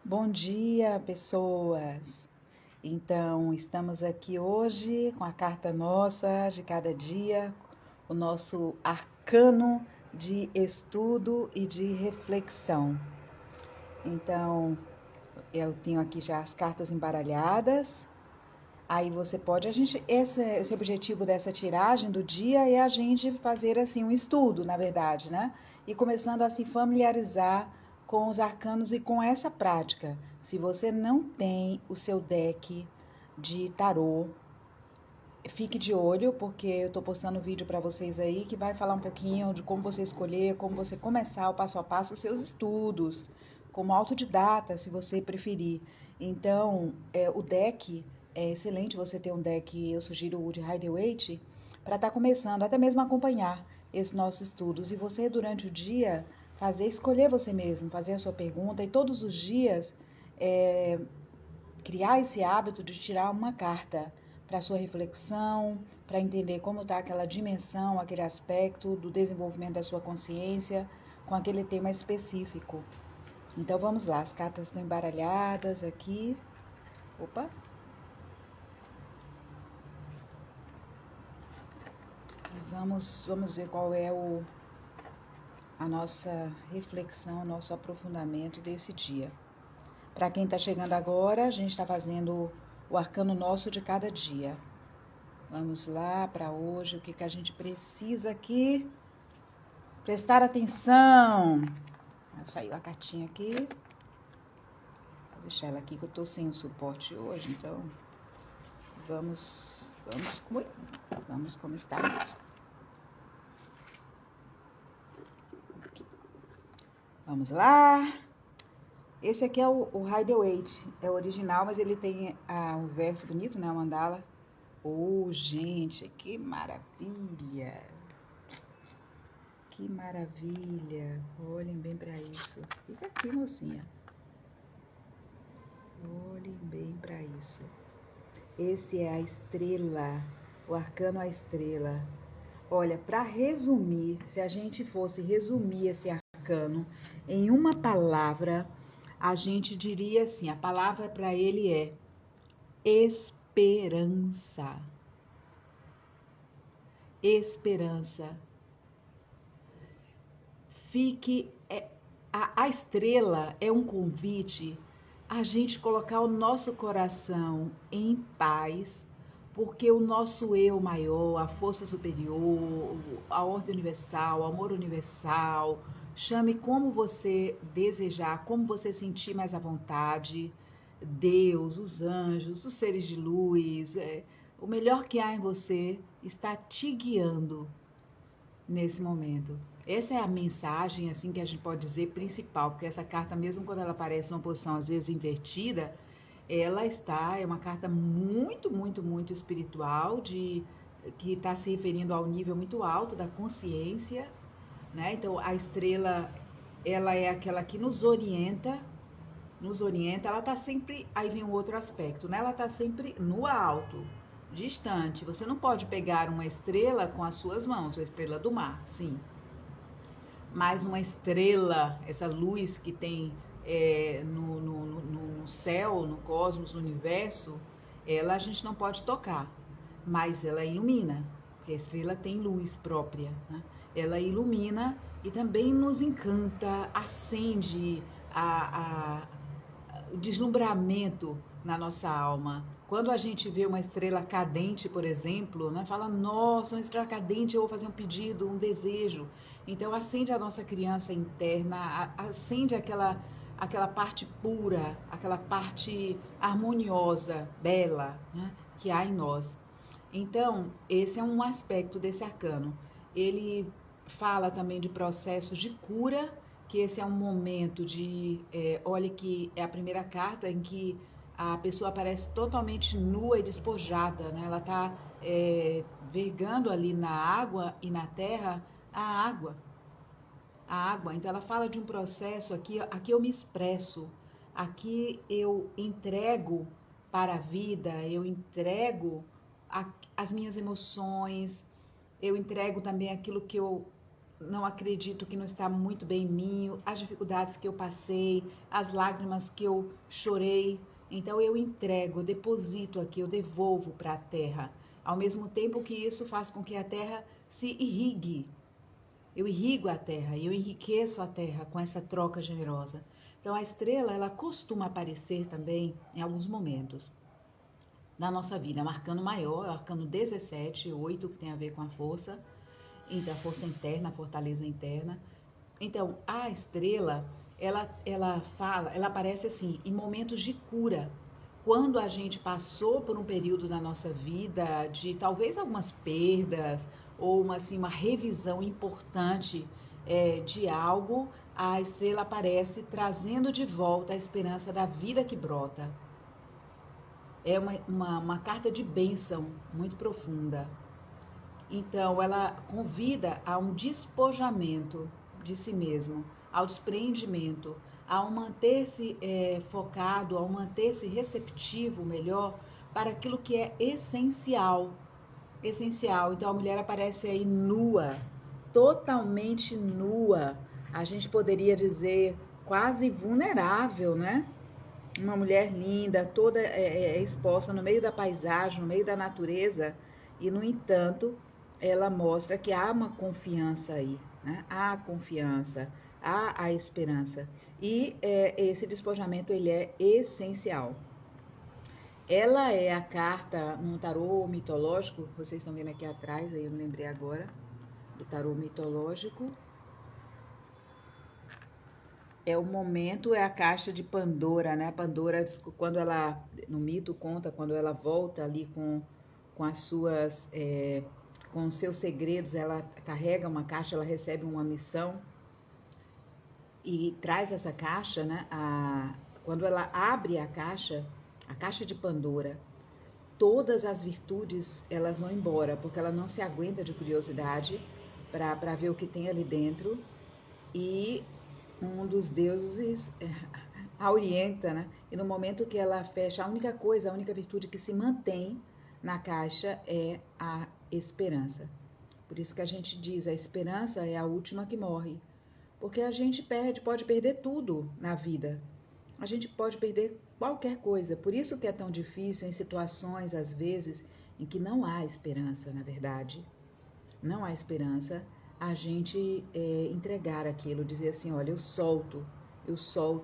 Bom dia, pessoas! Então, estamos aqui hoje com a carta nossa de cada dia, o nosso arcano de estudo e de reflexão. Então, eu tenho aqui já as cartas embaralhadas. Aí você pode, esse objetivo dessa tiragem do dia é a gente fazer assim um estudo, na verdade, né? E começando a se familiarizar com os arcanos e com essa prática. Se você não tem o seu deck de tarô, fique de olho, porque eu tô postando um vídeo para vocês aí que vai falar um pouquinho de como você escolher, como você começar o passo a passo os seus estudos, como autodidata, se você preferir. Então, o deck é excelente você ter um deck, eu sugiro o de Rider-Waite, para estar começando, até mesmo acompanhar esses nossos estudos. E você, durante o dia, escolher você mesmo, fazer a sua pergunta, e todos os dias é, criar esse hábito de tirar uma carta para sua reflexão, para entender como está aquela dimensão, aquele aspecto do desenvolvimento da sua consciência com aquele tema específico. Então vamos lá, as cartas estão embaralhadas aqui. Opa! E vamos ver qual é a nossa reflexão, o nosso aprofundamento desse dia. Para quem está chegando agora, a gente está fazendo o arcano nosso de cada dia. Vamos lá para hoje, o que a gente precisa aqui? Prestar atenção. Saiu a cartinha aqui. Vou deixar ela aqui que eu tô sem o suporte hoje, então vamos como está mesmo. Vamos lá. Esse aqui é o Rider-Waite, é o original, mas ele tem um verso bonito, né, a mandala. Oh, gente, que maravilha! Que maravilha! Olhem bem para isso. Fica aqui, mocinha. Olhem bem para isso. Esse é a estrela, o arcano a estrela. Olha, para resumir, se a gente fosse resumir esse arcano em uma palavra, a gente diria assim: a palavra para ele é esperança. Esperança. A estrela é um convite a gente colocar o nosso coração em paz, porque o nosso eu maior, a força superior, a ordem universal, o amor universal, chame como você desejar, como você sentir mais à vontade, Deus, os anjos, os seres de luz, o melhor que há em você está te guiando nesse momento. Essa é a mensagem, assim, que a gente pode dizer principal, porque essa carta, mesmo quando ela aparece numa posição às vezes invertida, é uma carta muito, muito, muito espiritual, que está se referindo ao nível muito alto da consciência, né? Então, a estrela, ela é aquela que nos orienta, ela está sempre, aí vem um outro aspecto, né? Ela está sempre no alto, distante. Você não pode pegar uma estrela com as suas mãos, a estrela do mar, sim. Mas uma estrela, essa luz que tem no céu, no cosmos, no universo, ela a gente não pode tocar, mas ela ilumina, porque a estrela tem luz própria, né? Ela ilumina e também nos encanta, acende o deslumbramento na nossa alma. Quando a gente vê uma estrela cadente, por exemplo, né, fala, nossa, uma estrela cadente, eu vou fazer um pedido, um desejo. Então acende a nossa criança interna, acende aquela parte pura, aquela parte harmoniosa, bela, né, que há em nós. Então, esse é um aspecto desse arcano. Ele fala também de processos de cura, que esse é um momento olha que é a primeira carta em que a pessoa aparece totalmente nua e despojada, né? Ela está vergando ali na água e na terra a água. A água, então ela fala de um processo aqui eu me expresso, aqui eu entrego para a vida, eu entrego as minhas emoções, eu entrego também aquilo que eu não acredito que não está muito bem em mim, as dificuldades que eu passei, as lágrimas que eu chorei. Então eu entrego, eu deposito aqui, eu devolvo para a terra. Ao mesmo tempo que isso faz com que a terra se irrigue. Eu irrigo a terra e eu enriqueço a terra com essa troca generosa. Então a estrela, ela costuma aparecer também em alguns momentos da nossa vida. É um arcano maior, é o arcano 17, 8, que tem a ver com a força. Então, a força interna, a fortaleza interna. Então, a estrela, ela aparece assim, em momentos de cura. Quando a gente passou por um período da nossa vida de talvez algumas perdas ou uma revisão importante de algo, a estrela aparece trazendo de volta a esperança da vida que brota. É uma carta de bênção muito profunda. Então, ela convida a um despojamento de si mesmo, ao despreendimento, ao manter-se focado, ao manter-se receptivo, melhor, para aquilo que é essencial. Essencial. Então, a mulher aparece aí nua, totalmente nua. A gente poderia dizer quase vulnerável, né? Uma mulher linda, toda exposta no meio da paisagem, no meio da natureza, e no entanto, ela mostra que há uma confiança aí, né? Há confiança, há a esperança. E esse despojamento, ele é essencial. Ela é a carta no tarô mitológico, vocês estão vendo aqui atrás, aí eu me lembrei agora, do tarô mitológico. É o momento, é a caixa de Pandora, né? Pandora, quando ela, no mito conta, quando ela volta ali com as suas, com os seus segredos, ela carrega uma caixa, ela recebe uma missão e traz essa caixa, né? Quando ela abre a caixa de Pandora, todas as virtudes, elas vão embora, porque ela não se aguenta de curiosidade para ver o que tem ali dentro. E um dos deuses a orienta, né? E no momento que ela fecha, a única coisa, a única virtude que se mantém na caixa é a esperança. Por isso que a gente diz, a esperança é a última que morre. Porque a gente pode perder tudo na vida. A gente pode perder qualquer coisa. Por isso que é tão difícil em situações, às vezes, em que não há esperança, na verdade. Não há esperança, a gente entregar aquilo, dizer assim, olha, eu solto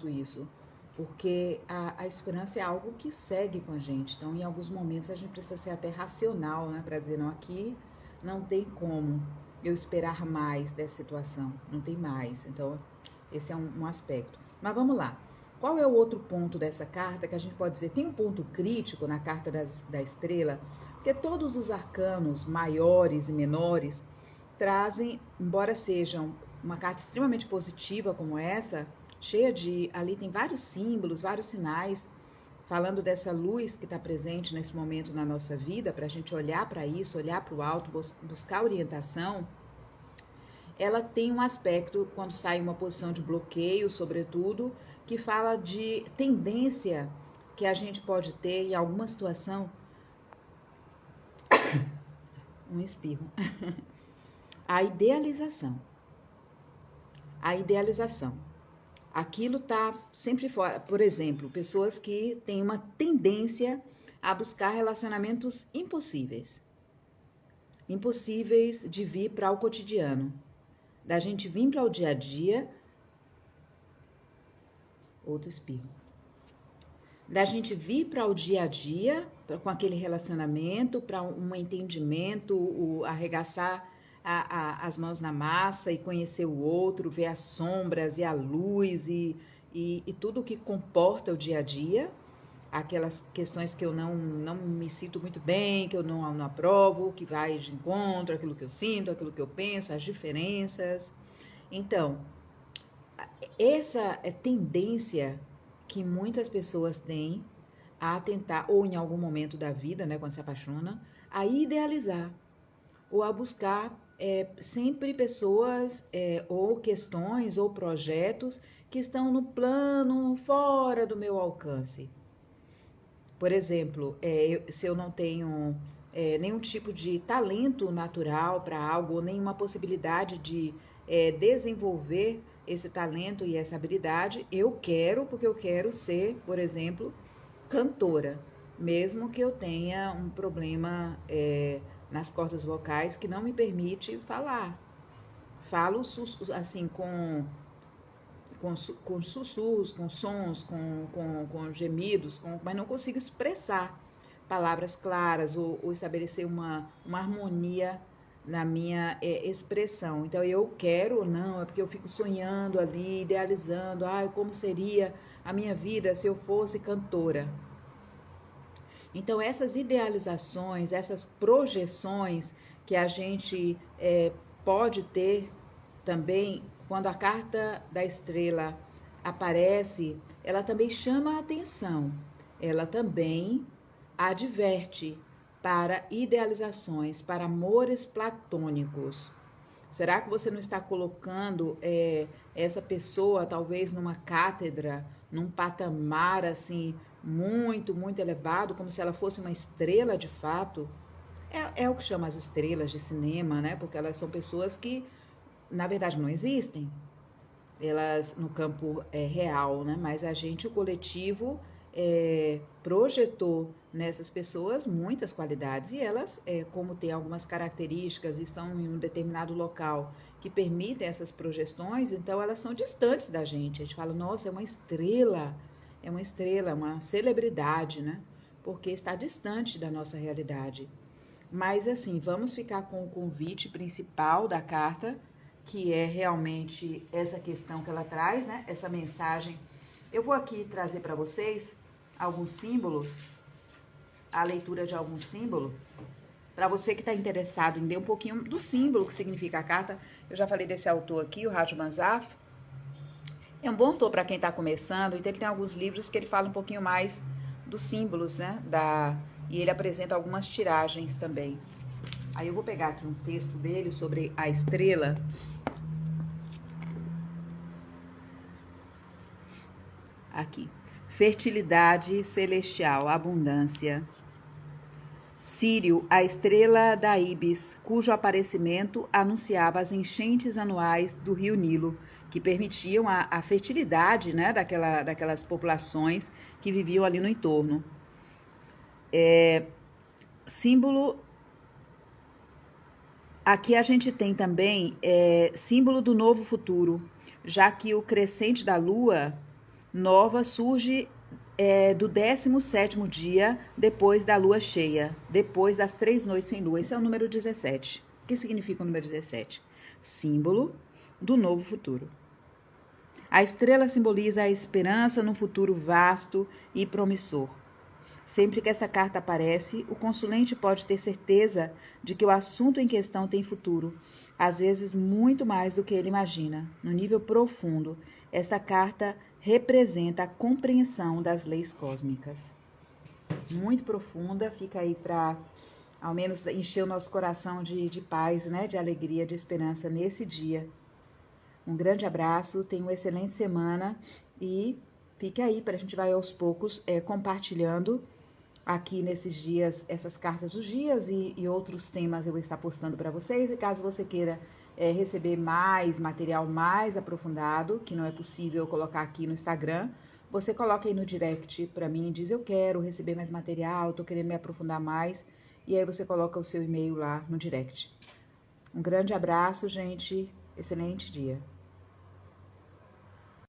isso, porque a esperança é algo que segue com a gente. Então, em alguns momentos, a gente precisa ser até racional, né, para dizer, não, aqui não tem como eu esperar mais dessa situação, não tem mais. Então, esse é um aspecto. Mas vamos lá. Qual é o outro ponto dessa carta que a gente pode dizer? Tem um ponto crítico na carta da estrela, porque todos os arcanos maiores e menores trazem, embora sejam uma carta extremamente positiva como essa, cheia de, ali tem vários símbolos, vários sinais, falando dessa luz que está presente nesse momento na nossa vida, para a gente olhar para isso, olhar para o alto, buscar orientação. Ela tem um aspecto, quando sai uma posição de bloqueio, sobretudo, que fala de tendência que a gente pode ter em alguma situação. Um espirro. A idealização. A idealização. Aquilo está sempre fora. Por exemplo, pessoas que têm uma tendência a buscar relacionamentos impossíveis. Impossíveis de vir para o cotidiano. Da gente vir para o dia a dia. Outro espirro. Da gente vir para o dia a dia, com aquele relacionamento, para um entendimento, arregaçar as mãos na massa e conhecer o outro, ver as sombras e a luz e tudo o que comporta o dia a dia, aquelas questões que eu não me sinto muito bem, que eu não aprovo, que vai de encontro, aquilo que eu sinto, aquilo que eu penso, as diferenças. Então, essa tendência que muitas pessoas têm a tentar, ou em algum momento da vida, né, quando se apaixona, a idealizar, ou a buscar sempre pessoas ou questões ou projetos que estão no plano fora do meu alcance. Por exemplo, se eu não tenho nenhum tipo de talento natural para algo, ou nenhuma possibilidade de desenvolver esse talento e essa habilidade. Eu quero, porque eu quero ser, por exemplo, cantora, mesmo que eu tenha um problema nas cordas vocais que não me permite falar. Falo assim com sussurros, com sons, com gemidos, mas não consigo expressar palavras claras ou estabelecer uma harmonia na minha expressão. Então, eu quero ou não, é porque eu fico sonhando ali, idealizando, como seria a minha vida se eu fosse cantora. Então, essas idealizações, essas projeções que a gente pode ter também, quando a carta da estrela aparece, ela também chama a atenção, ela também adverte para idealizações, para amores platônicos. Será que você não está colocando essa pessoa talvez numa cátedra, num patamar assim muito, muito elevado, como se ela fosse uma estrela de fato? É o que chama as estrelas de cinema, né? Porque elas são pessoas que, na verdade, não existem. Elas no campo real, né? Mas a gente, o coletivo, projetou nessas pessoas muitas qualidades e elas, como têm algumas características, estão em um determinado local que permitem essas projeções, então elas são distantes da gente. A gente fala, nossa, é uma estrela, uma celebridade, né? Porque está distante da nossa realidade. Mas assim, vamos ficar com o convite principal da carta, que é realmente essa questão que ela traz, né? Essa mensagem. Eu vou aqui trazer para vocês algum símbolo, a leitura de algum símbolo, para você que está interessado em ler um pouquinho do símbolo que significa a carta. Eu já falei desse autor aqui, o Raju Manzaf. É um bom autor para quem está começando, então ele tem alguns livros que ele fala um pouquinho mais dos símbolos, né? E ele apresenta algumas tiragens também. Aí eu vou pegar aqui um texto dele sobre a estrela. Aqui. Fertilidade celestial, abundância. Sírio, a estrela da Íbis, cujo aparecimento anunciava as enchentes anuais do rio Nilo, que permitiam a fertilidade, né, daquelas populações que viviam ali no entorno. Símbolo. Aqui a gente tem também símbolo do novo futuro, já que o crescente da lua nova surge do 17º dia depois da lua cheia, depois das 3 noites sem lua. Esse é o número 17. O que significa o número 17? Símbolo do novo futuro. A estrela simboliza a esperança num futuro vasto e promissor. Sempre que essa carta aparece, o consulente pode ter certeza de que o assunto em questão tem futuro, às vezes muito mais do que ele imagina. No nível profundo, essa carta representa a compreensão das leis cósmicas. Muito profunda, fica aí para, ao menos, encher o nosso coração de paz, né? De alegria, de esperança nesse dia. Um grande abraço, tenha uma excelente semana e fique aí para a gente vai aos poucos compartilhando aqui nesses dias essas cartas dos dias e outros temas eu vou estar postando para vocês. E caso você queira receber mais material mais aprofundado, que não é possível colocar aqui no Instagram, você coloca aí no direct para mim, diz eu quero receber mais material, estou querendo me aprofundar mais, e aí você coloca o seu e-mail lá no direct. Um grande abraço, gente, excelente dia.